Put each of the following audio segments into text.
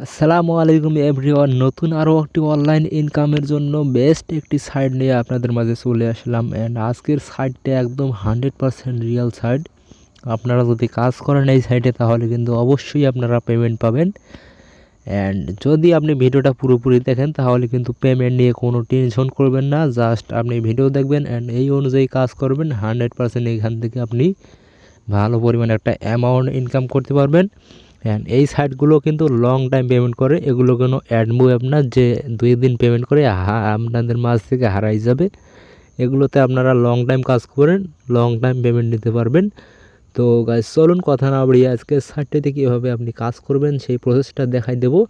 আসসালামু আলাইকুম এভরিওয়ান, নতুন আরও একটি অনলাইন ইনকামের জন্য বেস্ট একটি সাইট নিয়ে আপনাদের মাঝে চলে আসলাম। অ্যান্ড আজকের সাইটটা একদম 100% রিয়েল সাইট। আপনারা যদি কাজ করেন এই সাইটে তাহলে কিন্তু অবশ্যই আপনারা পেমেন্ট পাবেন। অ্যান্ড যদি আপনি ভিডিওটা পুরোপুরি দেখেন তাহলে কিন্তু পেমেন্ট নিয়ে কোনো টেনশন করবেন না। জাস্ট আপনি ভিডিও দেখবেন অ্যান্ড এই অনুযায়ী কাজ করবেন, 100% এখান থেকে আপনি ভালো পরিমাণে একটা অ্যামাউন্ট ইনকাম করতে পারবেন। অ্যান্ড এই সাইটগুলো কিন্তু লং টাইম পেমেন্ট করে, এগুলো কোনো অ্যাড মুভ আপনার যে 2 দিন পেমেন্ট করে আপনাদের মাঝ থেকে হারাই যাবে। এগুলোতে আপনারা লং টাইম কাজ করেন, লং টাইম পেমেন্ট নিতে পারবেন। তো গাইস চলুন কথা না বাড়িয়ে আজকে সাইটটিতে কীভাবে আপনি কাজ করবেন সেই প্রসেসটা দেখাই দেবো।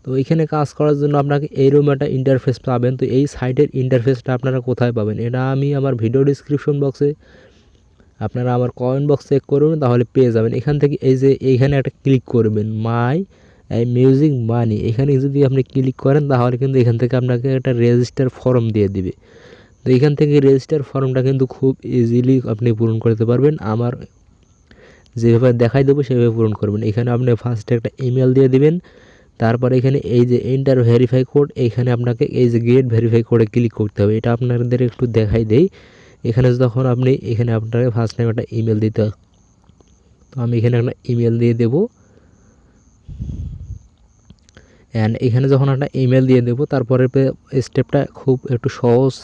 তো এখানে কাজ করার জন্য আপনাকে এইরকম একটা ইন্টারফেস পাবেন। তো এই সাইটের ইন্টারফেসটা আপনারা কোথায় পাবেন, এটা আমি আমার ভিডিও ডিসক্রিপশন বক্সে, আপনারা আমার কমেন্ট বক্স চেক করবেন তাহলে পেয়ে যাবেন। এখান থেকে এই যে এইখানে একটা ক্লিক করবেন, মাই মিউজিক মানি, এখানে যদি আপনি ক্লিক করেন তাহলে কিন্তু এখান থেকে আপনাকে একটা রেজিস্টার ফর্ম দিয়ে দিবে। তো এখান থেকে রেজিস্টার ফর্মটা কিন্তু খুব ইজিলি আপনি পূরণ করতে পারবেন। আমার যেভাবে দেখাই দেবো সেভাবে পূরণ করবেন। এখানে আপনি ফার্স্টে একটা ইমেল দিয়ে দিবেন, তারপরে এখানে এই যে এন্টার ভেরিফাই কোড, এইখানে আপনাকে এই যে গেট ভেরিফাই কোডে ক্লিক করতে হবে। এটা আপনাদের একটু দেখাই দেই। এখানে যখন আপনি এখানে আপনাকে ফার্স্ট টাইম একটা ইমেল দিতে হয়, তো আমি এখানে একটা ইমেল দিয়ে দেবো। অ্যান্ড এখানে যখন একটা ইমেল দিয়ে দেবো তারপরে স্টেপটা খুব একটু সহজ।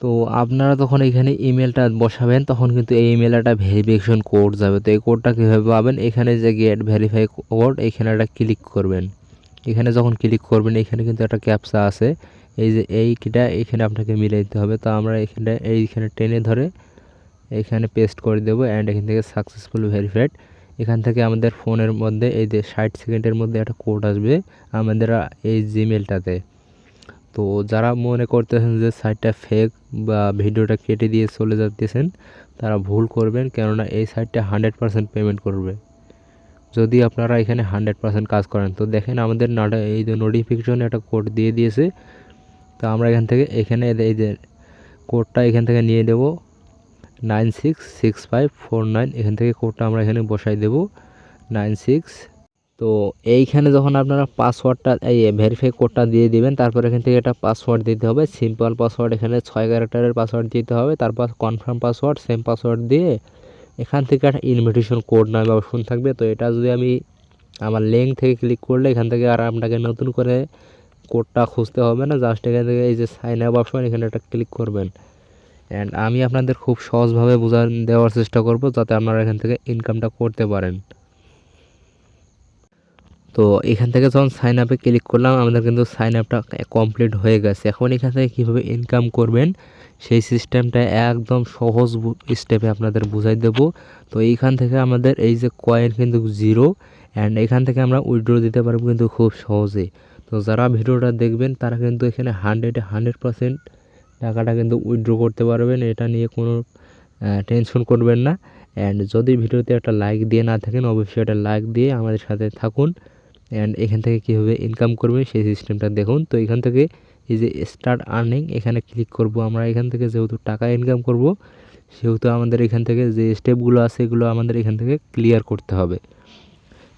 তো আপনারা তখন এখানে ইমেলটা বসাবেন তখন কিন্তু এই ইমেলে একটা ভেরিফিকেশন কোড যাবে। তো এই কোডটা কীভাবে পাবেন, এখানে যে গেট ভেরিফাই কোড এখানে একটা ক্লিক করবেন। এখানে যখন ক্লিক করবেন এখানে কিন্তু একটা ক্যাপচা আছে, এই যে এইটা এখানে আপনাকে মিলে দিতে হবে। তো আমরা এইখানে টেনে ধরে এখানে পেস্ট করে দেবো। অ্যান্ড এখান থেকে সাকসেসফুল ভেরিফাইড, এখান থেকে আমাদের ফোনের মধ্যে এই যে 60 সেকেন্ডের মধ্যে একটা কোড আসবে আমাদের এই জিমেলটাতে। তো যারা মনে করতেছেন যে সাইটটা ফেক বা ভিডিওটা কেটে দিয়ে চলে যাচ্ছেন তারা ভুল করবেন, কেননা এই সাইটটা 100% পেমেন্ট করবে যদি আপনারা এখানে 100% কাজ করেন। তো দেখেন আমাদের এই যে নোটিফিকেশনে একটা কোড দিয়ে দিয়েছে। তো আমরা এখান থেকে এখানে এই যে কোডটা এখান থেকে নিয়ে নেব 966549, এখান থেকে কোডটা আমরা এখানে বসাই দেব 96। তো এইখানে যখন আপনারা পাসওয়ার্ডটা এই ভেরিফাই কোডটা দিয়ে দিবেন, তারপর এখান থেকে একটা পাসওয়ার্ড দিতে হবে, সিম্পল পাসওয়ার্ড, এখানে 6 ক্যারেক্টারের পাসওয়ার্ড দিতে হবে। তারপর কনফার্ম পাসওয়ার্ড, সেম পাসওয়ার্ড দিয়ে এখান থেকে একটা ইনভিটেশন কোড নামে অপশন থাকবে। তো এটা যদি আমি আমার লিঙ্ক থেকে ক্লিক করলে এখান থেকে আর আপনাকে নতুন করে কোডটা খুঁজতে হবে না, জাস্ট এখান থেকে এই যে সাইন আপ অপশন এখানে একটা ক্লিক করবেন। অ্যান্ড আমি আপনাদের খুব সহজভাবে দেওয়ার চেষ্টা করব যাতে আপনারা এখান থেকে ইনকামটা করতে পারেন। তো এখান থেকে যখন সাইন আপে ক্লিক করলাম আমাদের কিন্তু সাইন আপটা কমপ্লিট হয়ে গেছে। এখন এখান থেকে কীভাবে ইনকাম করবেন সেই সিস্টেমটা একদম সহজ স্টেপে আপনাদের বুঝাই দেব। তো এইখান থেকে আমাদের এই যে কয়েন কিন্তু 0, অ্যান্ড এখান থেকে আমরা উইথড্র দিতে পারবো কিন্তু খুব সহজেই। তো যারা ভিডিওটা দেখবেন তারা কিন্তু এখানে 100% টাকাটা কিন্তু উইথড্র করতে পারবেন, এটা নিয়ে কোনো টেনশন করবেন না। অ্যান্ড যদি ভিডিওতে একটা লাইক দিয়ে না থাকেন অবশ্যই একটা লাইক দিয়ে আমাদের সাথে থাকুন। অ্যান্ড এখান থেকে কীভাবে ইনকাম করবেন সেই সিস্টেমটা দেখুন। তো এখান থেকে এই যে স্টার্ট আর্নিং এখানে ক্লিক করব। আমরা এখান থেকে যেহেতু টাকা ইনকাম করব সেহেতু আমাদের এখান থেকে যে স্টেপগুলো আছে এগুলো আমাদের এখান থেকে ক্লিয়ার করতে হবে।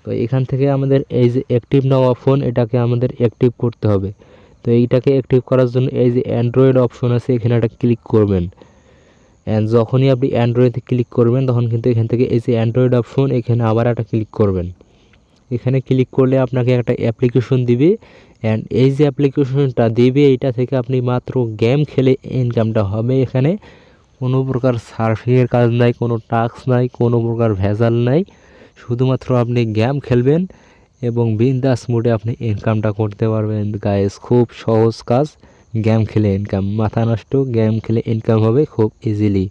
তো এখান থেকে আমাদের এই যে অ্যাক্টিভ নাও অপশন এটাকে আমাদের অ্যাক্টিভ করতে হবে। তো এইটাকে অ্যাক্টিভ করার জন্য এই যে অ্যান্ড্রয়েড অপশন আছে এখানে একটা ক্লিক করবেন। অ্যান্ড যখনই আপনি অ্যান্ড্রয়েডে ক্লিক করবেন তখন কিন্তু এখান থেকে এই যে অ্যান্ড্রয়েড অপশন এখানে আবার একটা ক্লিক করবেন। এখানে ক্লিক করলে আপনাকে একটা অ্যাপ্লিকেশন দিবে। অ্যান্ড এই যে অ্যাপ্লিকেশনটা দিবে এইটা থেকে আপনি মাত্র গেম খেলে ইনকামটা হবে। এখানে কোনো প্রকার সার্ফিংয়ের কাজ নাই, কোনো টাস্ক নাই, কোনো প্রকার ভেজাল নাই, শুধুমাত্র আপনি গেম খেলবেন এবং বিন্দাস মোডে আপনি ইনকামটা করতে পারবেন। গাইস খুব সহজ কাজ, গেম খেলে ইনকাম, মাথা নষ্ট, গেম খেলে ইনকাম হবে খুব ইজিলি।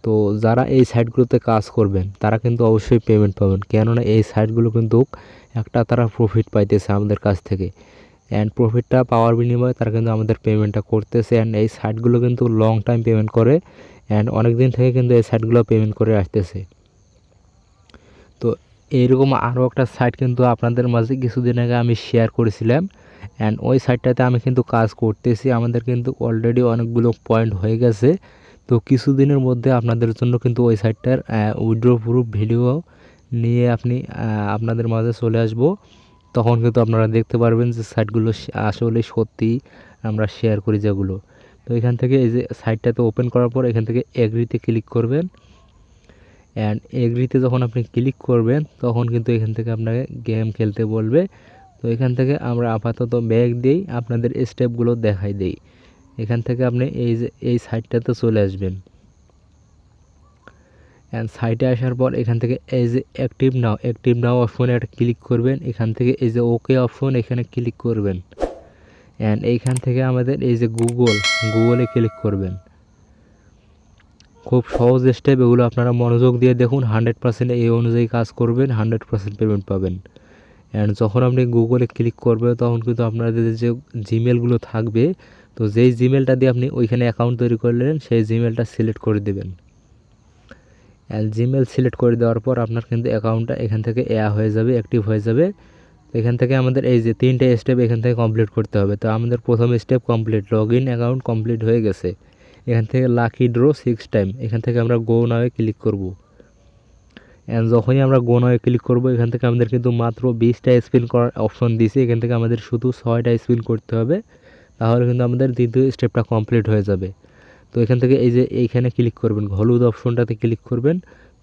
তো যারা এই সাইটগুলোতে কাজ করবেন তারা কিন্তু অবশ্যই পেমেন্ট পাবেন, কেননা এই সাইটগুলো কিন্তু একটা তারা প্রফিট পাইতেছে আমাদের কাছ থেকে। অ্যান্ড প্রফিটটা পাওয়ার বিনিময়ে তারা কিন্তু আমাদের পেমেন্টটা করতেছে। অ্যান্ড এই সাইটগুলো কিন্তু লং টাইম পেমেন্ট করে, অ্যান্ড অনেক দিন থেকে কিন্তু এই সাইটগুলো পেমেন্ট করে আসতেছে। তো এইরকম আরও একটা সাইট কিন্তু আপনাদের মাঝে কিছুদিন আগে আমি শেয়ার করেছিলাম। অ্যান্ড ওই সাইটটাতে আমি কিন্তু কাজ করতেছি, আমাদের কিন্তু অলরেডি অনেকগুলো পয়েন্ট হয়ে গেছে। তো কিছুদিনের মধ্যে আপনাদের জন্য কিন্তু ওই সাইটটার উইথড্র প্রুফ ভিডিও নিয়ে আপনাদের মাঝে চলে আসবো। তখন কিন্তু আপনারা দেখতে পারবেন যে সাইটগুলো আসলে সত্যি আমরা শেয়ার করি যেগুলো। তো এখান থেকে এই যে সাইটটাতে ওপেন করার পর এখান থেকে এগ্রিতে ক্লিক করবেন। অ্যান্ড এগ্রিতে যখন আপনি ক্লিক করবেন তখন কিন্তু এখান থেকে আপনাকে গেম খেলতে বলবে। তো এখান থেকে আমরা আপাতত ব্যাক দিই, আপনাদের স্টেপগুলো দেখাই দিই। এখান থেকে আপনি এই যে এই সাইটটাতে চলে আসবেন। অ্যান্ড সাইটে আসার পর এখান থেকে এই যে অ্যাক্টিভ নাও অপশনে একটা ক্লিক করবেন। এখান থেকে এই যে ওকে অপশন এখানে ক্লিক করবেন। অ্যান্ড এইখান থেকে আমাদের এই যে গুগলে ক্লিক করবেন। খুব সহজ স্টেপ, এগুলো আপনারা মনোযোগ দিয়ে দেখুন, 100% এই অনুযায়ী কাজ করবেন, 100% পেমেন্ট পাবেন। অ্যান্ড যখন আপনি গুগলে ক্লিক করবেন তখন কিন্তু আপনাদের যে জিমেলগুলো থাকবে, তো যেই জিমেলটা দিয়ে আপনি ওইখানে অ্যাকাউন্ট তৈরি করলেন সেই জিমেলটা সিলেক্ট করে দেবেন। অ্যান্ড জিমেল সিলেক্ট করে দেওয়ার পর আপনার কিন্তু অ্যাকাউন্টটা এখান থেকে হয়ে যাবে, অ্যাক্টিভ হয়ে যাবে। তো এখান থেকে আমাদের এই যে 3টে স্টেপ এখান থেকে কমপ্লিট করতে হবে। তো আমাদের প্রথম step complete, log in account complete হয়ে গেছে। এখান থেকে লাকি ড্র 6 টাইম, এখান থেকে আমরা গো নাওয়ে ক্লিক করব। অ্যান্ড যখনই আমরা গো নাওয়ে ক্লিক করব এখান থেকে আমাদের কিন্তু মাত্র 20টা স্পিন করার অপশন দিয়েছে। এখান থেকে আমাদের শুধু 6টা স্পিন করতে হবে, তাহলে কিন্তু আমাদের দ্বিতীয় স্টেপটা কমপ্লিট হয়ে যাবে। তো এখান থেকে এই যে এইখানে ক্লিক করবেন, হলুদ অপশনটাতে ক্লিক করবেন,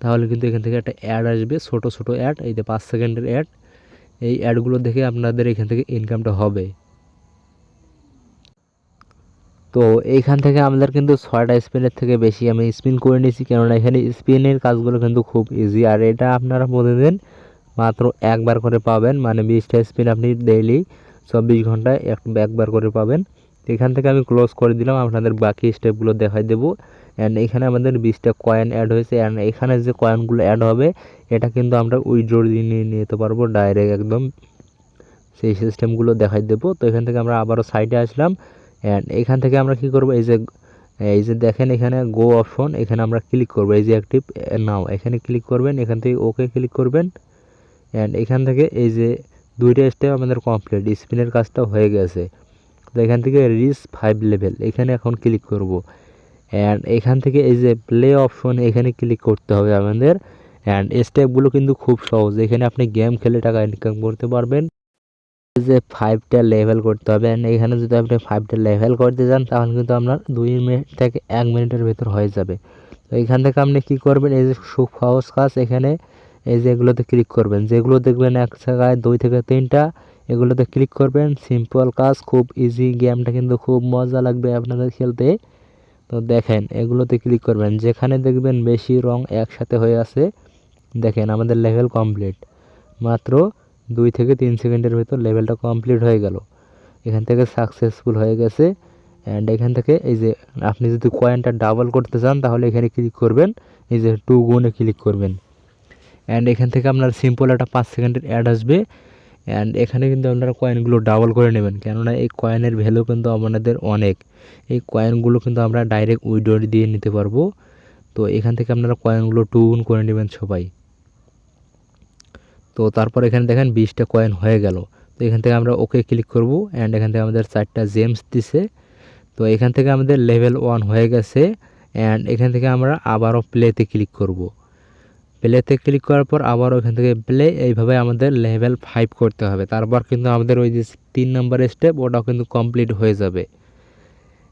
তাহলে কিন্তু এখান থেকে একটা অ্যাড আসবে, ছোট অ্যাড, এই যে 5 সেকেন্ডের অ্যাড। এই অ্যাডগুলো দেখে আপনাদের এখান থেকে ইনকামটা হবে। তো এইখান থেকে আমাদের কিন্তু 6টা স্পিনের থেকে বেশি আমি স্পিন করে নিয়েছি, কেননা এখানে স্পিনের কাজগুলো কিন্তু খুব ইজি। আর এটা আপনারা প্রতিদিন মাত্র একবার করে পাবেন, মানে 20টা স্পিন আপনি ডেইলি 24 ঘন্টায় একবার করে পাবেন। এখান থেকে আমি ক্লোজ করে দিলাম, আপনাদের বাকি স্টেপগুলো দেখাই দেবো। অ্যান্ড এখানে আমাদের 20টা কয়েন অ্যাড হয়েছে। অ্যান্ড এখানে যে কয়েনগুলো অ্যাড হবে এটা কিন্তু আমরা উইথড্র দিয়ে নিয়ে নিতে পারবো ডাইরেক্ট একদম, সেই সিস্টেমগুলো দেখাই দেবো। তো এখান থেকে আমরা আবারও সাইডে আসলাম। অ্যান্ড এখান থেকে আমরা কি করব, এই যে দেখেন এখানে গো অপশন, এখানে আমরা ক্লিক করব, এই যে অ্যাক্টিভ নাও এখানে ক্লিক করবেন, এখান থেকে ওকে ক্লিক করবেন। অ্যান্ড এখান থেকে এই যে 2টা স্টেপ আমাদের কমপ্লিট, স্পিনের কাজটা হয়ে গেছে। তো এখান থেকে রিচ 5 লেভেল এখানে এখন ক্লিক করব। অ্যান্ড এখান থেকে এই যে প্লে অপশন এখানে ক্লিক করতে হবে আমাদের। অ্যান্ড স্টেপগুলো কিন্তু খুব সহজ, এখানে আপনি গেম খেলে টাকা ইনকাম করতে পারবেন। যে 5টা লেভেল করতে হবে, অ্যান্ড এখানে যদি আপনি 5টা লেভেল করতে যান তাহলে কিন্তু আপনার 2 মিনিট থেকে 1 মিনিটের ভেতর হয়ে যাবে। তো এখান থেকে আপনি কি করবেন, এই যে খুব সহজ কাজ, এখানে এই যে এগুলোতে ক্লিক করবেন, যেগুলো দেখবেন এক জায়গায় 2 থেকে 3টা, এগুলোতে ক্লিক করবেন। সিম্পল কাজ, খুব ইজি, গেমটা কিন্তু খুব মজা লাগবে আপনাদের খেলতে। তো দেখেন এগুলোতে ক্লিক করবেন, যেখানে দেখবেন বেশি রং একসাথে হয়ে আছে, দেখেন আমাদের লেভেল কমপ্লিট, মাত্র 2 থেকে 3 সেকেন্ডের ভেতর লেভেলটা কমপ্লিট হয়ে গেল। এখান থেকে সাকসেসফুল হয়ে গেছে। অ্যান্ড এখান থেকে এই যে আপনি যদি কয়েনটা ডাবল করতে চান তাহলে এখানে ক্লিক করবেন, এই যে 2 গুণে ক্লিক করবেন। অ্যান্ড এখান থেকে আপনার সিম্পল একটা 5 সেকেন্ডের অ্যাড আসবে। অ্যান্ড এখানে কিন্তু আপনারা কয়েনগুলো ডাবল করে নেবেন, কেননা এই কয়েনের ভ্যালু কিন্তু আপনাদের অনেক। এই কয়েনগুলো কিন্তু আমরা ডাইরেক্ট উইথড্র দিয়ে নিতে পারবো। তো এখান থেকে আপনারা কয়েনগুলো 2 গুণ করে নেবেন সবাই। তো তারপর এখানে দেখেন 20টা কয়েন হয়ে গেল। তো এখান থেকে আমরা ওকে ক্লিক করব। অ্যান্ড এখান থেকে আমাদের 4টা জেমস দিছে। তো এখান থেকে আমাদের লেভেল 1 হয়ে গেছে। অ্যান্ড এখান থেকে আমরা আবারও প্লেতে ক্লিক করব। প্লেতে ক্লিক করার পর আবারও এখান থেকে প্লে, এইভাবে আমাদের লেভেল 5 করতে হবে। তারপর কিন্তু আমাদের ওই যে 3 নম্বর স্টেপ ওটাও কিন্তু কমপ্লিট হয়ে যাবে।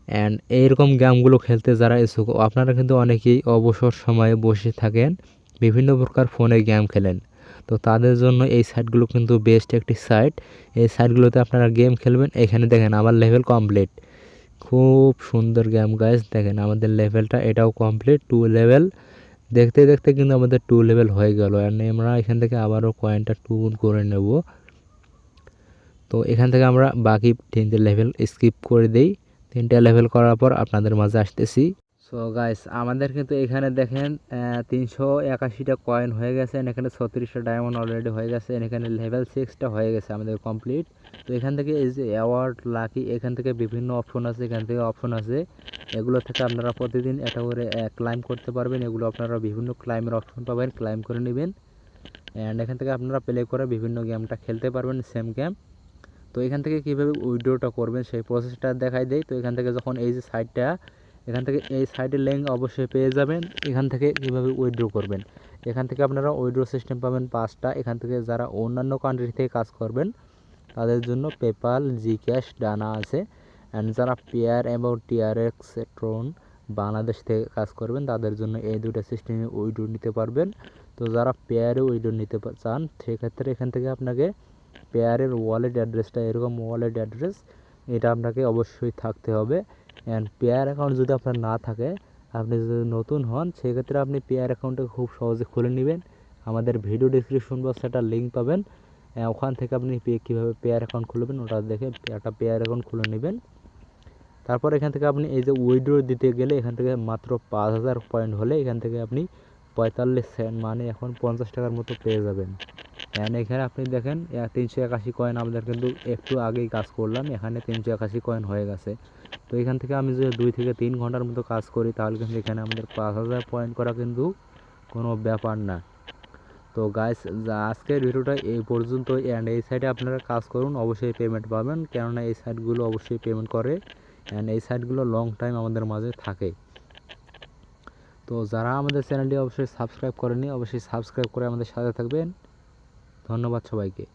অ্যান্ড এইরকম গেমগুলো খেলতে যারা ইচ্ছুক, আপনারা কিন্তু অনেকেই অবসর সময়ে বসে থাকেন, বিভিন্ন প্রকার ফোনে গেম খেলেন, তো তাদের জন্য এই সাইটগুলো কিন্তু বেস্ট একটি সাইট। এই সাইটগুলোতে আপনারা গেম খেলবেন। এখানে দেখেন আমার লেভেল কমপ্লিট, খুব সুন্দর গেম গাইজ। দেখেন আমাদের লেভেলটা এটাও কমপ্লিট, 2 লেভেল। দেখতে দেখতে কিন্তু আমাদের 2 লেভেল হয়ে গেল। অ্যান্ড আমরা এখান থেকে আবারও কয়েনটা 2 গুণ করে নেব। তো এখান থেকে আমরা বাকি 3টে লেভেল স্কিপ করে দিই। 3টা লেভেল করার পর আপনাদের মাঝে আসতেছি। সো গাইস আমাদের কিন্তু এখানে দেখেন 381টা কয়েন হয়ে গেছে, এখানে 36টা ডায়মন্ড অলরেডি হয়ে গেছে, এখানে লেভেল 6টা হয়ে গেছে আমাদের কমপ্লিট। তো এখান থেকে এই যে অ্যাওয়ার্ড লাকি, এখান থেকে বিভিন্ন অপশন আছে, এখান থেকে অপশন আছে, এগুলো থেকে আপনারা প্রতিদিন এটা করে ক্লাইম করতে পারবেন। এগুলো আপনারা বিভিন্ন ক্লাইমের অপশন পাবেন, ক্লাইম করে নেবেন। অ্যান্ড এখান থেকে আপনারা প্লে করে বিভিন্ন গেমটা খেলতে পারবেন, সেম গেম। তো এখান থেকে কীভাবে উইথড্রটা করবেন সেই প্রসেসটা দেখাই দেই। তো এখান থেকে যখন এই যে সাইটটা, এখান থেকে এই সাইডের লিঙ্ক অবশ্যই পেয়ে যাবেন। এখান থেকে কীভাবে উইথড্র করবেন, এখান থেকে আপনারা উইথড্র সিস্টেম পাবেন 5টা। এখান থেকে যারা অন্যান্য কান্ট্রি থেকে কাজ করবেন তাদের জন্য পেপাল, জিক্যাশ, ডানা আছে। অ্যান্ড যারা পেয়ার এবং টিআরএক্স ট্রন বাংলাদেশ থেকে কাজ করবেন তাদের জন্য এই দুটো সিস্টেমে উইথড্র নিতে পারবেন। তো যারা পেয়ারে উইথড্র নিতে চান সেক্ষেত্রে এখান থেকে আপনাকে পেয়ারের ওয়ালেট অ্যাড্রেসটা, এরকম ওয়ালেট অ্যাড্রেস এটা আপনাকে অবশ্যই থাকতে হবে। অ্যান্ড পেয়ার অ্যাকাউন্ট যদি আপনার না থাকে, আপনি যদি নতুন হন, সেক্ষেত্রে আপনি পেয়ার অ্যাকাউন্টটা খুব সহজে খুলে নেবেন। আমাদের ভিডিও ডিসক্রিপশন বক্সে একটা লিঙ্ক পাবেন, ওখান থেকে আপনি কীভাবে পেয়ার অ্যাকাউন্ট খুলবেন ওটা দেখে একটা পেয়ার অ্যাকাউন্ট খুলে নেবেন। তারপর এখান থেকে আপনি এই যে উইথড্র দিতে গেলে এখান থেকে মাত্র 5000 পয়েন্ট হলে এখান থেকে আপনি 45 সেন্ট মানে এখন 50 টাকার মতো পেয়ে যাবেন। এখানে আপনি দেখেন 381 কয়েন আমাদের কিন্তু একটু আগেই কাজ করলাম, এখানে 381 কয়েন হয়ে গেছে। তো এখান থেকে আমি যদি 2 থেকে 3 ঘন্টার মতো কাজ করি তাহলে কিন্তু এখানে আমাদের 5000 পয়েন্ট করা কিন্তু কোনো ব্যাপার না। তো গাইস, আজকের ভিডিওটা এই পর্যন্ত। অ্যান্ড এই সাইটে আপনারা কাজ করুন, অবশ্যই পেমেন্ট পাবেন, কেননা এই সাইটগুলো অবশ্যই পেমেন্ট করে। অ্যান্ড এই সাইটগুলো লং টাইম আমাদের মাঝে থাকে। তো যারা আমাদের চ্যানেলটি অবশ্যই সাবস্ক্রাইব করেনি, অবশ্যই সাবস্ক্রাইব করে আমাদের সাথে থাকবেন। ধন্যবাদ সবাইকে।